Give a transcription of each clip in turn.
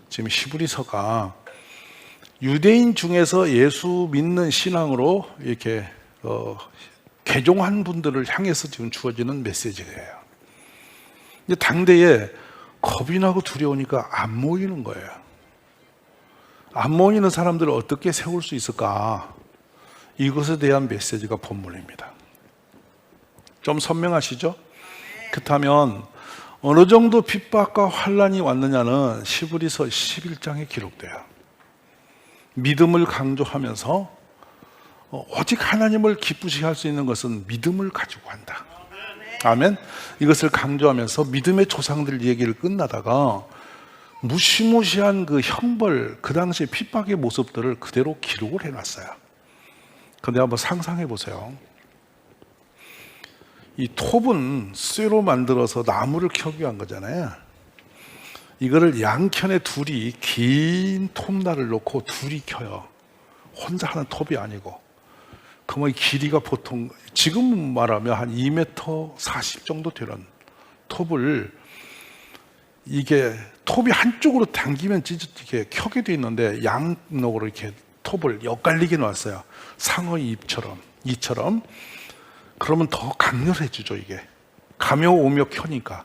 지금 히브리서가 유대인 중에서 예수 믿는 신앙으로 이렇게 개종한 분들을 향해서 지금 주어지는 메시지예요. 근데 당대에 겁이 나고 두려우니까 안 모이는 거예요. 안 모이는 사람들을 어떻게 세울 수 있을까? 이것에 대한 메시지가 본문입니다. 좀 선명하시죠? 그렇다면 어느 정도 핍박과 환난이 왔느냐는 히브리서 11장에 기록돼요. 믿음을 강조하면서 오직 하나님을 기쁘시게 할 수 있는 것은 믿음을 가지고 한다. 아멘. 이것을 강조하면서 믿음의 조상들 얘기를 끝나다가 무시무시한 그 형벌, 그 당시 핍박의 모습들을 그대로 기록을 해놨어요. 근데 한번 상상해 보세요. 이 톱은 쇠로 만들어서 나무를 켜기 위한 거잖아요. 이거를 양켠에 둘이 긴 톱날을 놓고 둘이 켜요. 혼자 하는 톱이 아니고. 그러면 길이가 보통 지금 말하면 한 2m 40 정도 되는 톱을, 이게 톱이 한쪽으로 당기면 이렇게 켜게 돼 있는데 양쪽으로 이렇게 톱을 엇갈리게 놨어요. 상어의 이처럼. 그러면 더 강렬해지죠. 이게 가며 오며 켜니까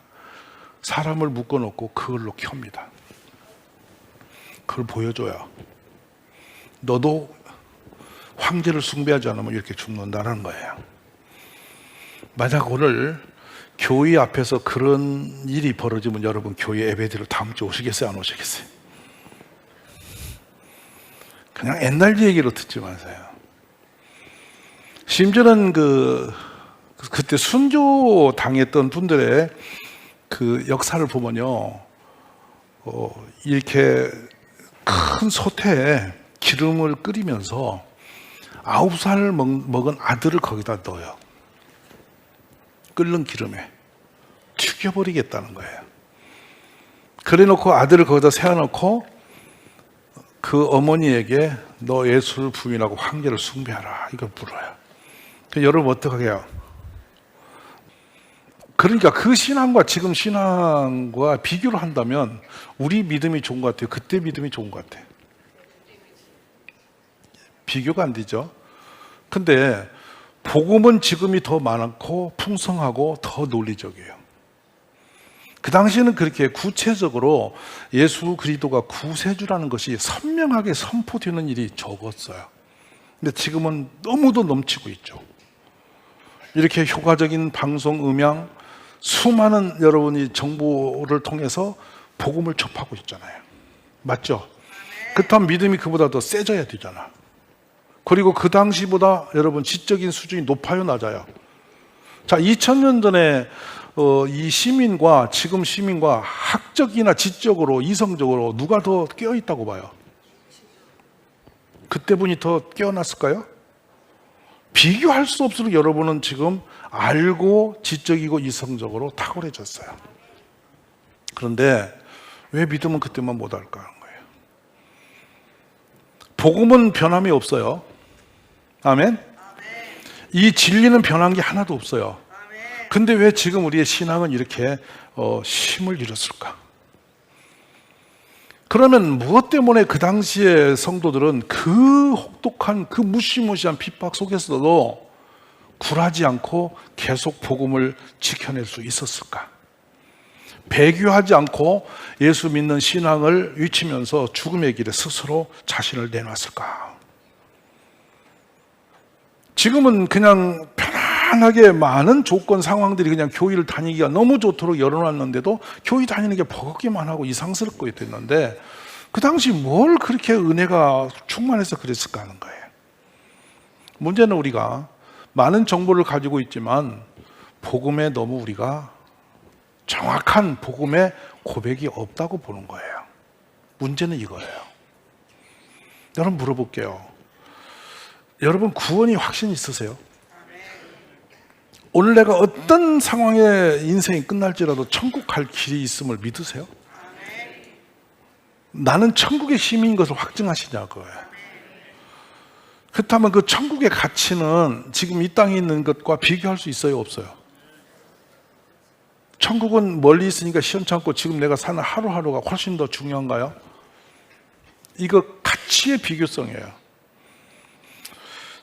사람을 묶어놓고 그걸로 켭니다. 그걸 보여줘요. 너도 황제를 숭배하지 않으면 이렇게 죽는다는 거예요. 만약 오늘 교회 앞에서 그런 일이 벌어지면 여러분 교회 예배드리러 다음 주에 오시겠어요? 안 오시겠어요? 그냥 옛날 얘기로 듣지 마세요. 심지어는 그때 순교 당했던 분들의 그 역사를 보면요, 이렇게 큰 솥에 기름을 끓이면서 9살 먹은 아들을 거기다 넣어요. 끓는 기름에 튀겨버리겠다는 거예요. 그래 놓고 아들을 거기다 세워놓고 그 어머니에게 너 예수를 부인하고 황제를 숭배하라, 이걸 물어요. 여러분 어떻게 해요? 그러니까 그 신앙과 지금 신앙과 비교를 한다면 우리 믿음이 좋은 것 같아요? 그때 믿음이 좋은 것 같아요? 비교가 안 되죠. 근데 복음은 지금이 더 많고 풍성하고 더 논리적이에요. 그 당시에는 그렇게 구체적으로 예수 그리스도가 구세주라는 것이 선명하게 선포되는 일이 적었어요. 근데 지금은 너무도 넘치고 있죠. 이렇게 효과적인 방송, 음향, 수많은 여러분이 정보를 통해서 복음을 접하고 있잖아요. 맞죠? 그렇다면 믿음이 그보다 더 세져야 되잖아. 그리고 그 당시보다 여러분 지적인 수준이 높아요, 낮아요? 자, 2000년 전에 이 시민과 지금 시민과 학적이나 지적으로, 이성적으로 누가 더 깨어있다고 봐요? 그때 분이 더 깨어났을까요? 비교할 수 없도록 여러분은 지금 알고 지적이고 이성적으로 탁월해졌어요. 그런데 왜 믿음은 그때만 못할까 하는 거예요. 복음은 변함이 없어요. 아멘? 이 진리는 변한 게 하나도 없어요. 근데 왜 지금 우리의 신앙은 이렇게 힘을 잃었을까? 그러면 무엇 때문에 그 당시에 성도들은 그 혹독한, 그 무시무시한 핍박 속에서도 굴하지 않고 계속 복음을 지켜낼 수 있었을까? 배교하지 않고 예수 믿는 신앙을 위치면서 죽음의 길에 스스로 자신을 내놨을까? 지금은 그냥 편안하게 많은 조건, 상황들이 그냥 교회를 다니기가 너무 좋도록 열어놨는데도 교회 다니는 게 버겁기만 하고 이상스럽고 됐는데 그 당시 뭘 그렇게 은혜가 충만해서 그랬을까 하는 거예요. 문제는 우리가 많은 정보를 가지고 있지만 복음에 너무 우리가 정확한 복음의 고백이 없다고 보는 거예요. 문제는 이거예요. 여러분 물어볼게요. 여러분 구원이 확신 있으세요? 오늘 내가 어떤 상황에 인생이 끝날지라도 천국 갈 길이 있음을 믿으세요? 나는 천국의 시민인 것을 확증하시냐 그거예요. 그렇다면 그 천국의 가치는 지금 이 땅에 있는 것과 비교할 수 있어요, 없어요? 천국은 멀리 있으니까 시원찮고 지금 내가 사는 하루하루가 훨씬 더 중요한가요? 이거 가치의 비교성이에요.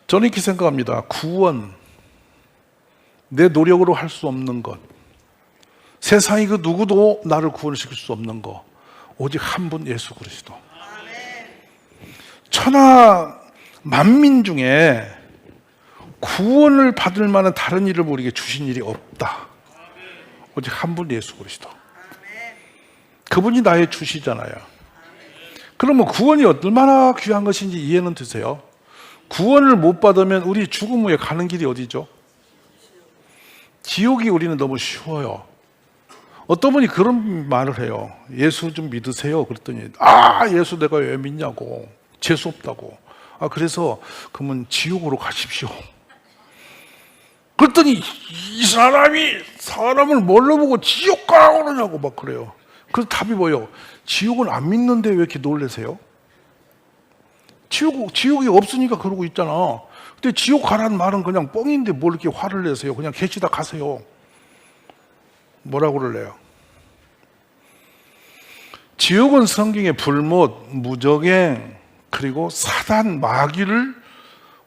저는 이렇게 생각합니다. 구원, 내 노력으로 할 수 없는 것, 세상이 그 누구도 나를 구원시킬 수 없는 것, 오직 한 분 예수 그리스도. 천하 만민 중에 구원을 받을 만한 다른 일을 우리에게 주신 일이 없다. 오직 한 분 예수 그리스도. 그분이 나의 주시잖아요. 그러면 구원이 얼마나 귀한 것인지 이해는 되세요? 구원을 못 받으면 우리 죽음 후에 가는 길이 어디죠? 지옥이 우리는 너무 쉬워요. 어떤 분이 그런 말을 해요. 예수 좀 믿으세요. 그랬더니 예수 내가 왜 믿냐고. 재수 없다고. 그래서 그러면 지옥으로 가십시오. 그랬더니 이 사람이 사람을 뭘로 보고 지옥 가라고 그러냐고 막 그래요. 그래서 답이 뭐예요? 지옥은 안 믿는데 왜 이렇게 놀라세요? 지옥이 없으니까 그러고 있잖아. 근데 지옥 가라는 말은 그냥 뻥인데 뭘 이렇게 화를 내세요? 그냥 계시다 가세요. 뭐라고 그럴래요? 지옥은 성경에 불못, 무적행, 그리고 사단, 마귀를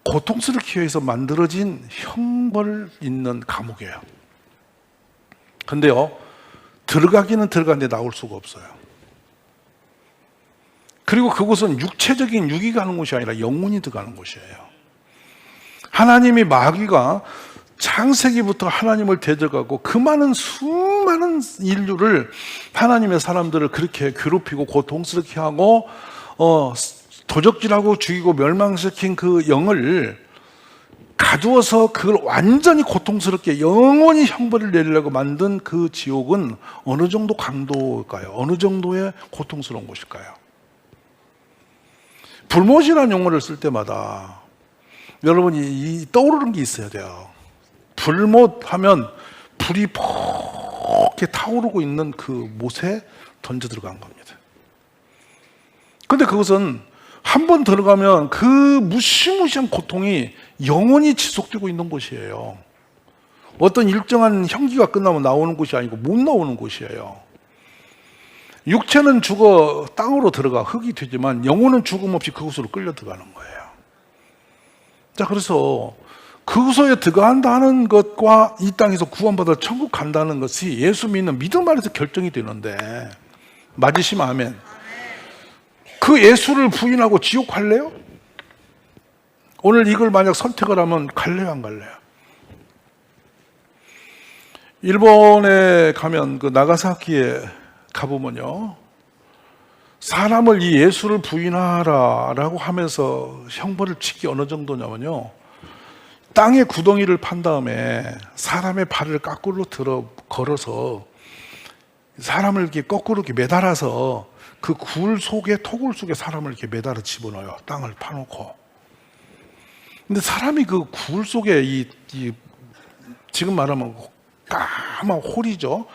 고통스럽게 해서 만들어진 형벌 있는 감옥이에요. 근데요, 들어가기는 들어갔는데 나올 수가 없어요. 그리고 그곳은 육체적인 육이 가는 곳이 아니라 영혼이 들어가는 곳이에요. 하나님이 마귀가 창세기부터 하나님을 대적하고 그 많은 수많은 인류를, 하나님의 사람들을 그렇게 괴롭히고 고통스럽게 하고 도적질하고 죽이고 멸망시킨 그 영을 가두어서 그걸 완전히 고통스럽게 영원히 형벌을 내리려고 만든 그 지옥은 어느 정도 강도일까요? 어느 정도의 고통스러운 곳일까요? 불못이라는 용어를 쓸 때마다 여러분이 떠오르는 게 있어야 돼요. 불못 하면 불이 퍽게 타오르고 있는 그 못에 던져 들어간 겁니다. 그런데 그것은 한 번 들어가면 그 무시무시한 고통이 영원히 지속되고 있는 곳이에요. 어떤 일정한 형기가 끝나면 나오는 곳이 아니고 못 나오는 곳이에요. 육체는 죽어 땅으로 들어가 흙이 되지만 영혼은 죽음 없이 그곳으로 끌려 들어가는 거예요. 자, 그래서 그곳에 들어간다는 것과 이 땅에서 구원받아 천국 간다는 것이 예수 믿는 믿음 안에서 결정이 되는데, 맞으시면 아멘. 그 예수를 부인하고 지옥 갈래요? 오늘 이걸 만약 선택을 하면 갈래요, 안 갈래요? 일본에 가면 그 나가사키에 가보면요, 사람을 이 예수를 부인하라라고 하면서 형벌을 치기 어느 정도냐면요, 땅에 구덩이를 판 다음에 사람의 발을 거꾸로 걸어서 사람을 이렇게 거꾸로 이렇게 매달아서 그 굴 속에, 토굴 속에 사람을 이렇게 매달아 집어넣어요. 땅을 파놓고. 근데 사람이 그 굴 속에 지금 말하면 까만 홀이죠.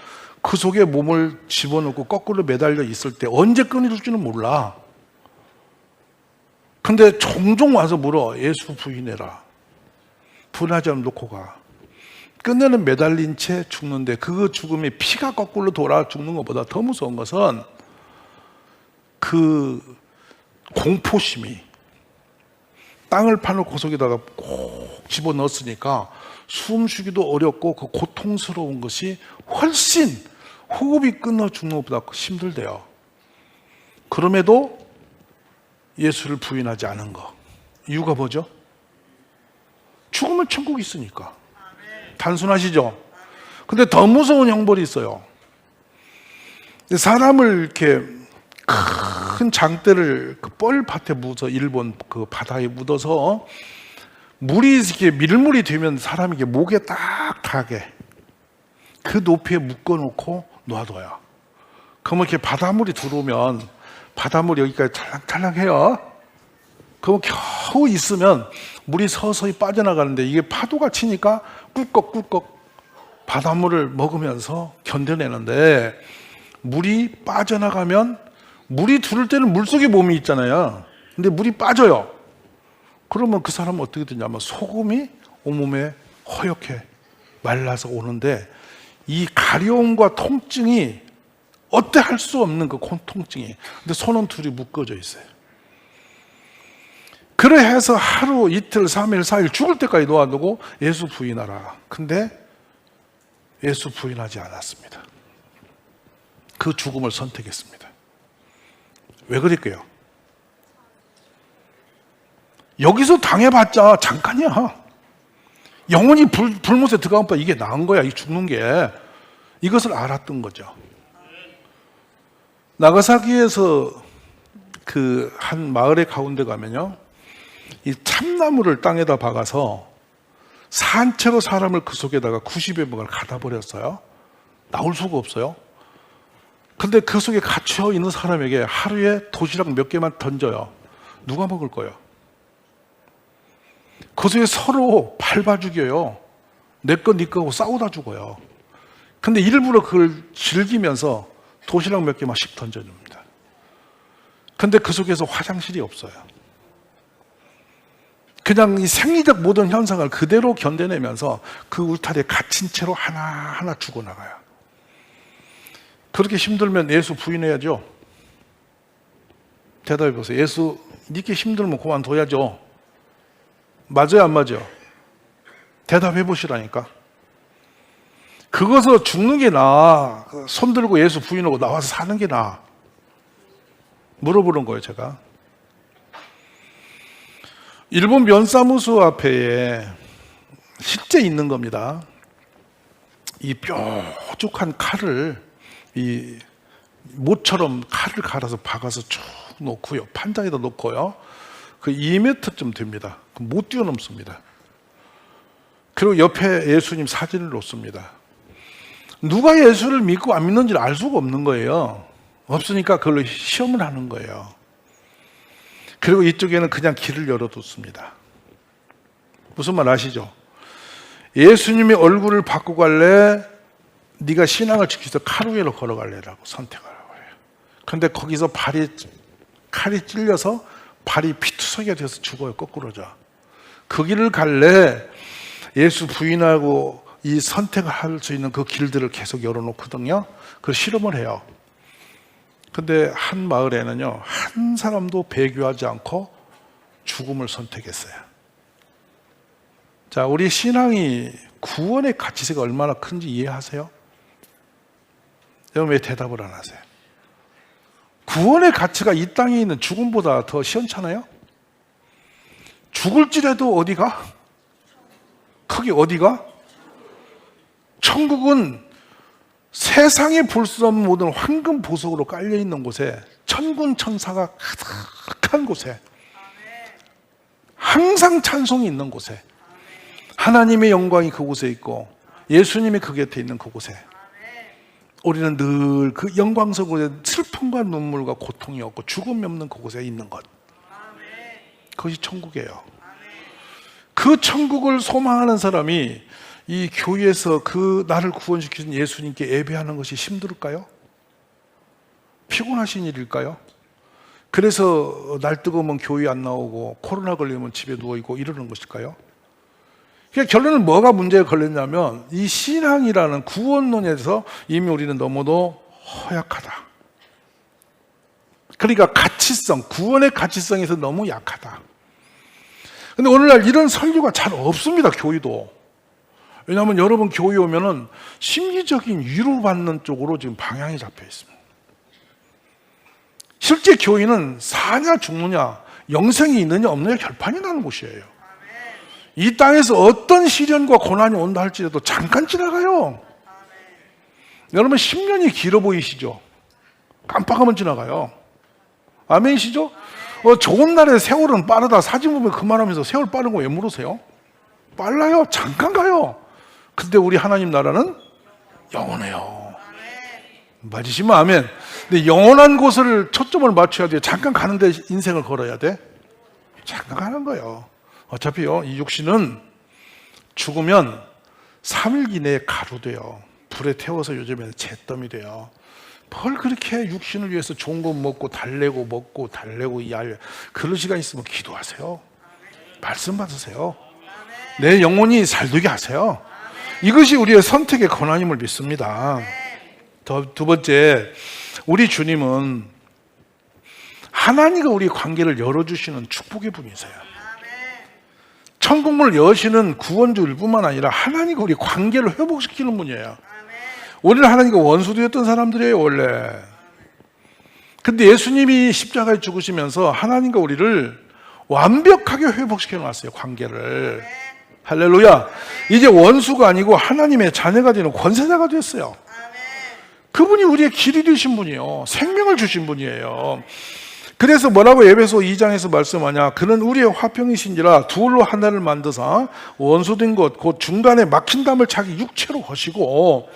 그 속에 몸을 집어넣고 거꾸로 매달려 있을 때 언제 끊어질지는 몰라. 근데 종종 와서 물어. 예수 부인해라. 부인하지 않으면 놓고 가. 끝내는 매달린 채 죽는데, 그 죽음이 피가 거꾸로 돌아 죽는 것보다 더 무서운 것은 그 공포심이, 땅을 파놓고 그 속에다가 꼭 집어넣었으니까 숨쉬기도 어렵고 그 고통스러운 것이 훨씬 호흡이 끊어 죽는 것보다 힘들대요. 그럼에도 예수를 부인하지 않은 거, 이유가 뭐죠? 죽으면 천국이 있으니까. 단순하시죠? 근데 더 무서운 형벌이 있어요. 사람을 이렇게 큰 장대를 그 뻘밭에 묻어서, 일본 그 바다에 묻어서 물이 이렇게 밀물이 되면 사람이 이게 목에 딱 닿게 그 높이에 묶어놓고 놔둬요. 그러면 이렇게 바닷물이 들어오면, 바닷물이 여기까지 찰랑찰랑해요. 그럼 겨우 있으면 물이 서서히 빠져나가는데, 이게 파도가 치니까 꿀꺽꿀꺽 바닷물을 먹으면서 견뎌내는데, 물이 빠져나가면, 물이 들을 때는 물속에 몸이 있잖아요. 근데 물이 빠져요. 그러면 그 사람은 어떻게 되냐면 소금이 온몸에 허옇게 말라서 오는데, 이 가려움과 통증이 어때 할 수 없는 그 통증이, 근데 손은 둘이 묶어져 있어요. 그래 해서 하루, 이틀, 3일, 4일 죽을 때까지 놓아두고 예수 부인하라. 근데 예수 부인하지 않았습니다. 그 죽음을 선택했습니다. 왜 그럴까요? 여기서 당해봤자 잠깐이야. 영원히 불못에 들어가면 이게 나은 거야. 이 죽는 게. 이것을 알았던 거죠. 나가사키에서 그 한 마을의 가운데 가면요, 이 참나무를 땅에다 박아서 산채로 사람을 그 속에다가 90여 명을 가다 버렸어요. 나올 수가 없어요. 근데 그 속에 갇혀 있는 사람에게 하루에 도시락 몇 개만 던져요. 누가 먹을 거예요? 그 속에 서로 밟아 죽여요. 내 거, 네 거하고 싸우다 죽어요. 근데 일부러 그걸 즐기면서 도시락 몇 개만씩 던져줍니다. 근데 그 속에서 화장실이 없어요. 그냥 이 생리적 모든 현상을 그대로 견뎌내면서 그 울타리에 갇힌 채로 하나하나 죽어나가요. 그렇게 힘들면 예수 부인해야죠. 대답해 보세요. 예수, 니께 힘들면 그만둬야죠. 맞아요, 안 맞아요? 대답해 보시라니까. 그것을 죽는 게 나아, 손 들고 예수 부인하고 나와서 사는 게 나아. 물어보는 거예요, 제가. 일본 면사무소 앞에 실제 있는 겁니다. 이 뾰족한 칼을, 이 모처럼 칼을 갈아서 박아서 쭉 놓고요, 판장에다 놓고요, 그 2m쯤 됩니다. 못 뛰어넘습니다. 그리고 옆에 예수님 사진을 놓습니다. 누가 예수를 믿고 안 믿는지를 알 수가 없는 거예요. 없으니까 그걸로 시험을 하는 거예요. 그리고 이쪽에는 그냥 길을 열어뒀습니다. 무슨 말 아시죠? 예수님의 얼굴을 받고 갈래? 네가 신앙을 지키서 칼 위로 걸어갈래라고 선택하라고 해요. 그런데 거기서 칼이 찔려서 발이 피투성이가 돼서 죽어요. 거꾸로져. 그 길을 갈래? 예수 부인하고 이 선택을 할 수 있는 그 길들을 계속 열어놓거든요. 그 실험을 해요. 근데 한 마을에는요, 한 사람도 배교하지 않고 죽음을 선택했어요. 자, 우리 신앙이 구원의 가치세가 얼마나 큰지 이해하세요? 여러분 왜 대답을 안 하세요? 구원의 가치가 이 땅에 있는 죽음보다 더 시원찮아요? 죽을지라도 어디가? 크게 어디가? 천국은 세상에 볼 수 없는 모든 황금 보석으로 깔려있는 곳에, 천군 천사가 가득한 곳에, 항상 찬송이 있는 곳에, 하나님의 영광이 그곳에 있고 예수님이 그 곁에 있는 그곳에 우리는 늘 그 영광 속에 슬픔과 눈물과 고통이 없고 죽음이 없는 그곳에 있는 것, 그것이 천국이에요. 그 천국을 소망하는 사람이 이 교회에서 그 나를 구원시키신 예수님께 예배하는 것이 힘들까요? 피곤하신 일일까요? 그래서 날 뜨거우면 교회 안 나오고 코로나 걸리면 집에 누워있고 이러는 것일까요? 그러니까 결론은 뭐가 문제가 걸렸냐면 이 신앙이라는 구원론에서 이미 우리는 너무도 허약하다. 그러니까 가치성, 구원의 가치성에서 너무 약하다. 근데 오늘날 이런 설교가 잘 없습니다, 교회도. 왜냐하면 여러분 교회 오면은 심리적인 위로받는 쪽으로 지금 방향이 잡혀 있습니다. 실제 교회는 사냐 죽느냐, 영생이 있느냐 없느냐 결판이 나는 곳이에요. 이 땅에서 어떤 시련과 고난이 온다 할지라도 잠깐 지나가요. 여러분 10년이 길어 보이시죠? 깜빡하면 지나가요. 아멘이시죠? 좋은 날에 세월은 빠르다, 사진 보면 그만하면서 세월 빠른 거 왜 물으세요? 빨라요. 잠깐 가요. 근데 우리 하나님 나라는 영원해요. 맞으시면 아멘. 근데 영원한 곳을 초점을 맞춰야 돼요. 잠깐 가는데 인생을 걸어야 돼? 잠깐 가는 거예요. 어차피요, 이 육신은 죽으면 3일 이내에 가루 돼요. 불에 태워서 요즘에는 잿더미 돼요. 뭘 그렇게 육신을 위해서 좋은 거 먹고 달래고 먹고 달래고 그럴 시간 있으면 기도하세요. 말씀 받으세요. 내 영혼이 살되게 하세요. 이것이 우리의 선택의 권한임을 믿습니다. 두 번째, 우리 주님은 하나님과 우리 관계를 열어주시는 축복의 분이세요. 천국문을 여시는 구원주일 뿐만 아니라 하나님과 우리 관계를 회복시키는 분이에요. 우리는 하나님과 원수되었던 사람들이에요, 원래. 근데 예수님이 십자가에 죽으시면서 하나님과 우리를 완벽하게 회복시켜 놨어요, 관계를. 할렐루야. 이제 원수가 아니고 하나님의 자녀가 되는 권세자가 됐어요. 그분이 우리의 길이 되신 분이에요. 생명을 주신 분이에요. 그래서 뭐라고 에베소 2장에서 말씀하냐? 그는 우리의 화평이신지라 둘로 하나를 만드사 원수된 것 곧 중간에 막힌 담을 자기 육체로 하시고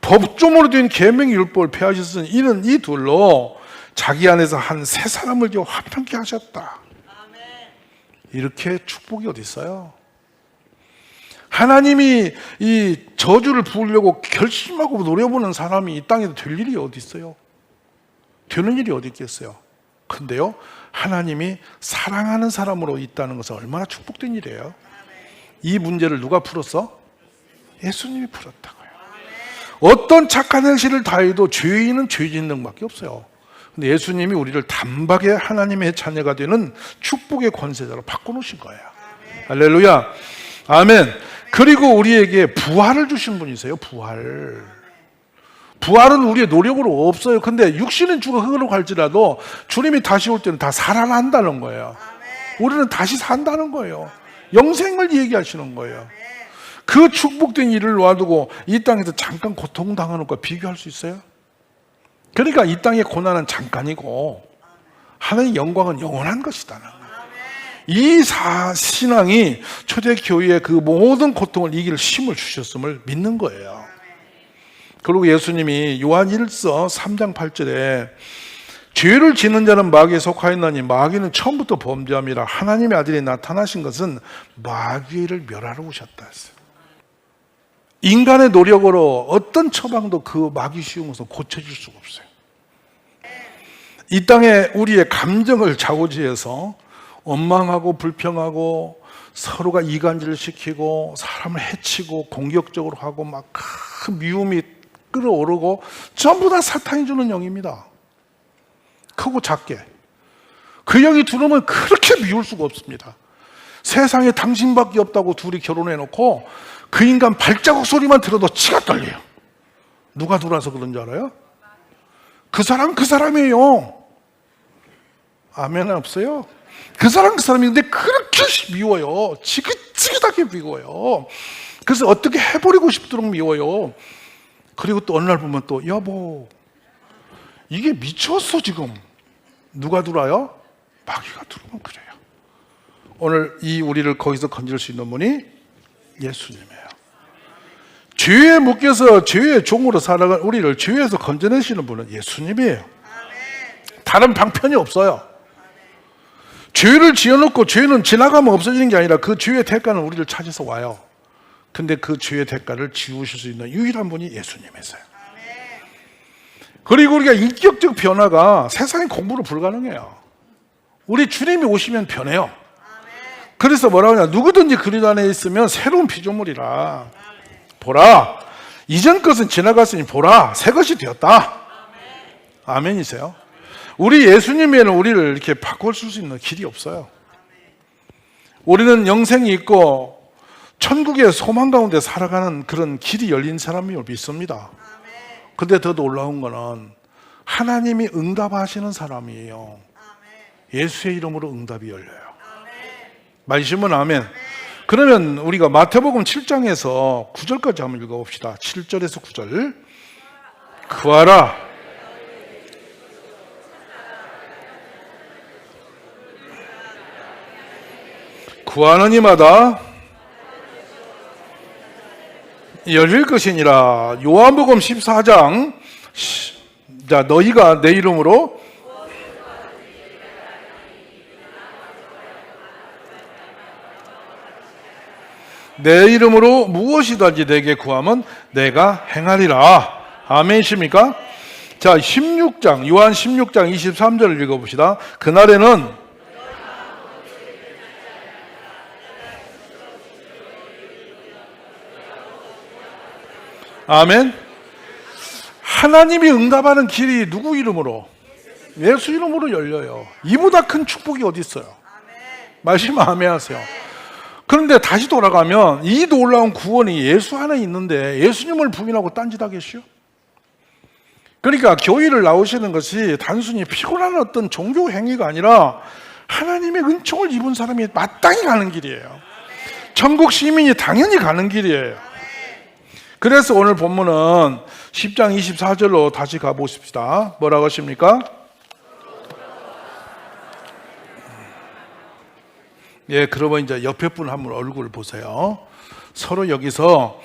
법조문으로 된 계명의 율법을 폐하셨으니 이는 이 둘로 자기 안에서 한 세 사람을 화평케 하셨다. 이렇게 축복이 어디 있어요? 하나님이 이 저주를 부으려고 결심하고 노려보는 사람이 이 땅에도 될 일이 어디 있어요? 되는 일이 어디 있겠어요? 근데요, 하나님이 사랑하는 사람으로 있다는 것은 얼마나 축복된 일이에요. 이 문제를 누가 풀었어? 예수님이 풀었다고요. 어떤 착한 행실을 다해도 죄인은 죄 짓는 것밖에 없어요. 근데 예수님이 우리를 단박에 하나님의 자녀가 되는 축복의 권세자로 바꿔놓으신 거예요. 할렐루야. 아멘. 그리고 우리에게 부활을 주신 분이세요. 부활은 우리의 노력으로 없어요. 근데 육신은 죽어 흙으로 갈지라도 주님이 다시 올 때는 다 살아난다는 거예요. 우리는 다시 산다는 거예요. 영생을 얘기하시는 거예요. 그 축복된 일을 놔두고 이 땅에서 잠깐 고통당하는 것과 비교할 수 있어요? 그러니까 이 땅의 고난은 잠깐이고 하나님의 영광은 영원한 것이다. 이 신앙이 초대교회의 그 모든 고통을 이길 힘을 주셨음을 믿는 거예요. 그리고 예수님이 요한 1서 3장 8절에 죄를 짓는 자는 마귀에 속하였나니 마귀는 처음부터 범죄함이라 하나님의 아들이 나타나신 것은 마귀를 멸하러 오셨다 했어요. 인간의 노력으로 어떤 처방도 그 마귀 씌운 것은 고쳐질 수가 없어요. 이 땅에 우리의 감정을 좌우지해서 원망하고 불평하고 서로가 이간질을 시키고 사람을 해치고 공격적으로 하고 막 큰 미움이 끌어오르고 전부 다 사탄이 주는 영입니다. 크고 작게. 그 영이 들어오면 그렇게 미울 수가 없습니다. 세상에 당신밖에 없다고 둘이 결혼해놓고 그 인간 발자국 소리만 들어도 치가 떨려요. 누가 들어와서 그런 줄 알아요? 그 사람 그 사람이에요. 아멘 없어요? 그 사람인데 그렇게 미워요. 지긋지긋하게 미워요. 그래서 어떻게 해버리고 싶도록 미워요. 그리고 또 어느 날 보면 또 여보 이게 미쳤어 지금. 누가 들어와요? 마귀가 들어오면 그래요. 오늘 이 우리를 거기서 건질 수 있는 분이 예수님이에요. 죄에 묶여서 죄의 종으로 살아간 우리를 죄에서 건져내시는 분은 예수님이에요. 다른 방편이 없어요. 죄를 지어놓고 죄는 지나가면 없어지는 게 아니라 그 죄의 대가는 우리를 찾아서 와요. 근데 그 죄의 대가를 지우실 수 있는 유일한 분이 예수님이세요. 그리고 우리가 인격적 변화가 세상에 공부로 불가능해요. 우리 주님이 오시면 변해요. 그래서 뭐라고 하냐, 누구든지 그리스도 안에 있으면 새로운 피조물이라. 보라, 이전 것은 지나갔으니 보라, 새 것이 되었다. 아멘이세요? 우리 예수님에는 우리를 이렇게 바꿀 수 있는 길이 없어요. 우리는 영생이 있고 천국의 소망 가운데 살아가는 그런 길이 열린 사람임을 믿습니다. 근데 더 놀라운 거는 하나님이 응답하시는 사람이에요. 예수의 이름으로 응답이 열려요. 말씀은 아멘. 그러면 우리가 마태복음 7장에서 9절까지 한번 읽어봅시다. 7절에서 9절. 구하라. 구하는 이마다 열릴 것이니라. 요한복음 14장. 자, 너희가 내 이름으로 내 이름으로 무엇이든지 내게 구하면 내가 행하리라. 아멘이십니까? 자, 16장, 요한 16장 23절을 읽어봅시다. 그날에는 아멘. 하나님이 응답하는 길이 누구 이름으로? 예수 이름으로 열려요. 이보다 큰 축복이 어디 있어요? 말씀 아멘하세요. 그런데 다시 돌아가면 이 놀라운 구원이 예수 안에 있는데 예수님을 부인하고 딴짓하겠어요? 그러니까 교회를 나오시는 것이 단순히 피곤한 어떤 종교 행위가 아니라 하나님의 은총을 입은 사람이 마땅히 가는 길이에요. 천국 시민이 당연히 가는 길이에요. 그래서 오늘 본문은 10장 24절로 다시 가보십시다. 뭐라고 하십니까? 예, 그러면 이제 옆에 분 한번 얼굴을 보세요. 서로 여기서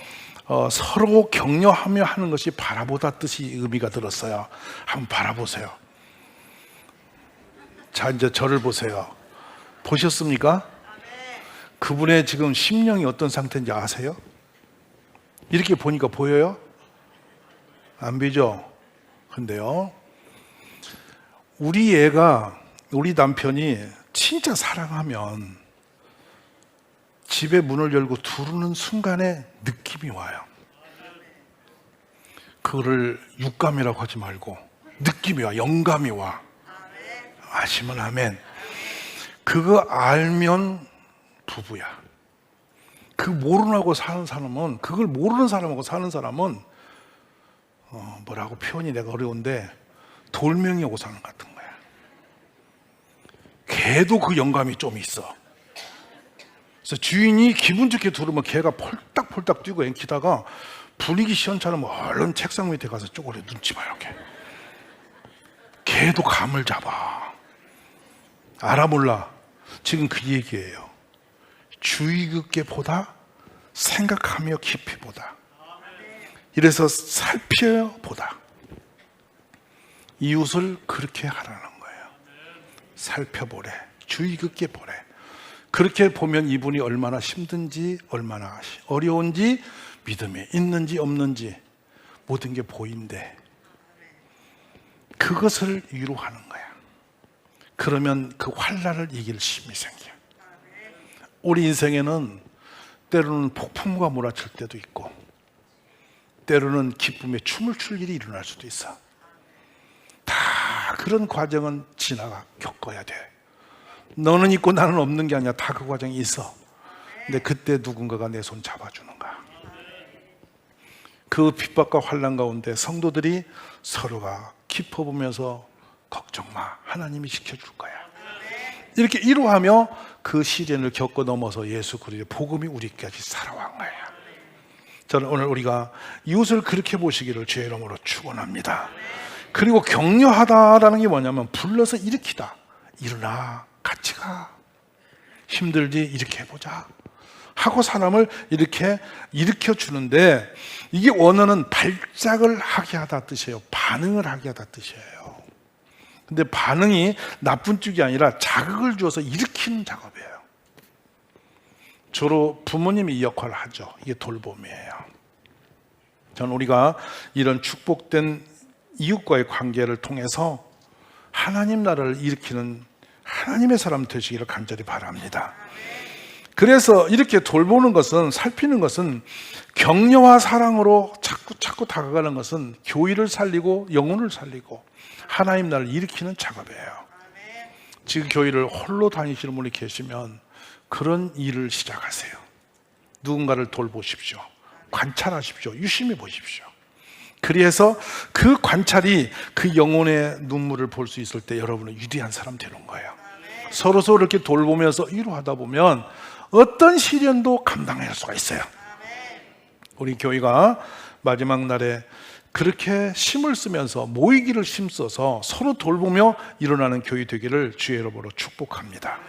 서로 격려하며 하는 것이 바라보다 뜻이 의미가 들었어요. 한번 바라보세요. 자, 이제 저를 보세요. 보셨습니까? 그분의 지금 심령이 어떤 상태인지 아세요? 이렇게 보니까 보여요? 안 보이죠? 근데요, 우리 애가, 우리 남편이 진짜 사랑하면 집에 문을 열고 들어오는 순간에 느낌이 와요. 그거를 육감이라고 하지 말고 느낌이 와, 영감이 와. 아시면 아멘. 그거 알면 부부야. 그 모르고 사는 사람은, 그걸 모르는 사람하고 사는 사람은 뭐라고 표현이 내가 어려운데 돌멩이 오고 사는 것 같은 거야. 걔도 그 영감이 좀 있어. 그래서 주인이 기분 좋게 들으면 걔가 폴딱폴딱 뛰고 앵키다가 분위기 시원찮으면 얼른 책상 밑에 가서 쪼그려 눈치 봐. 이렇게 걔도 감을 잡아. 알아 몰라. 지금 그 얘기예요. 주의 깊게 보다, 생각하며 깊이 보다. 이래서 살펴 보다. 이웃을 그렇게 하라는 거예요. 살펴보래. 주의 깊게 보래. 그렇게 보면 이분이 얼마나 힘든지, 얼마나 어려운지, 믿음이 있는지 없는지 모든 게 보인대. 그것을 위로하는 거야. 그러면 그 환난을 이길 힘이 생겨. 우리 인생에는 때로는 폭풍과 몰아칠 때도 있고, 때로는 기쁨의 춤을 출 일이 일어날 수도 있어. 다 그런 과정은 겪어야 돼. 너는 있고 나는 없는 게 아니라 다 그 과정이 있어. 근데 그때 누군가가 내 손 잡아주는 거야. 그 핍박과 환난 가운데 성도들이 서로가 깊어보면서 걱정 마, 하나님이 지켜줄 거야. 이렇게 위로하며 그 시련을 겪고 넘어서 예수 그리스도의 복음이 우리까지 살아온 거예요. 저는 오늘 우리가 이웃을 그렇게 보시기를 주의 이름으로 축원합니다. 그리고 격려하다라는 게 뭐냐면 불러서 일으키다. 일어나, 같이 가. 힘들지? 이렇게 해보자 하고 사람을 이렇게 일으켜주는데, 이게 원어는 발작을 하게 하다 뜻이에요. 반응을 하게 하다 뜻이에요. 근데 반응이 나쁜 쪽이 아니라 자극을 주어서 일으키는 작업이에요. 주로 부모님이 이 역할을 하죠. 이게 돌봄이에요. 저는 우리가 이런 축복된 이웃과의 관계를 통해서 하나님 나라를 일으키는 하나님의 사람 되시기를 간절히 바랍니다. 그래서 이렇게 돌보는 것은, 살피는 것은, 격려와 사랑으로 자꾸 다가가는 것은 교회를 살리고 영혼을 살리고 하나님 나라를 일으키는 작업이에요. 지금 교회를 홀로 다니시는 분이 계시면 그런 일을 시작하세요. 누군가를 돌보십시오. 관찰하십시오. 유심히 보십시오. 그래서 그 관찰이 그 영혼의 눈물을 볼 수 있을 때 여러분은 위대한 사람 되는 거예요. 서로 이렇게 돌보면서 위로하다 보면 어떤 시련도 감당할 수가 있어요. 우리 교회가 마지막 날에 그렇게 힘을 쓰면서 모이기를 힘써서 서로 돌보며 일어나는 교회 되기를 주의 이름으로 축복합니다.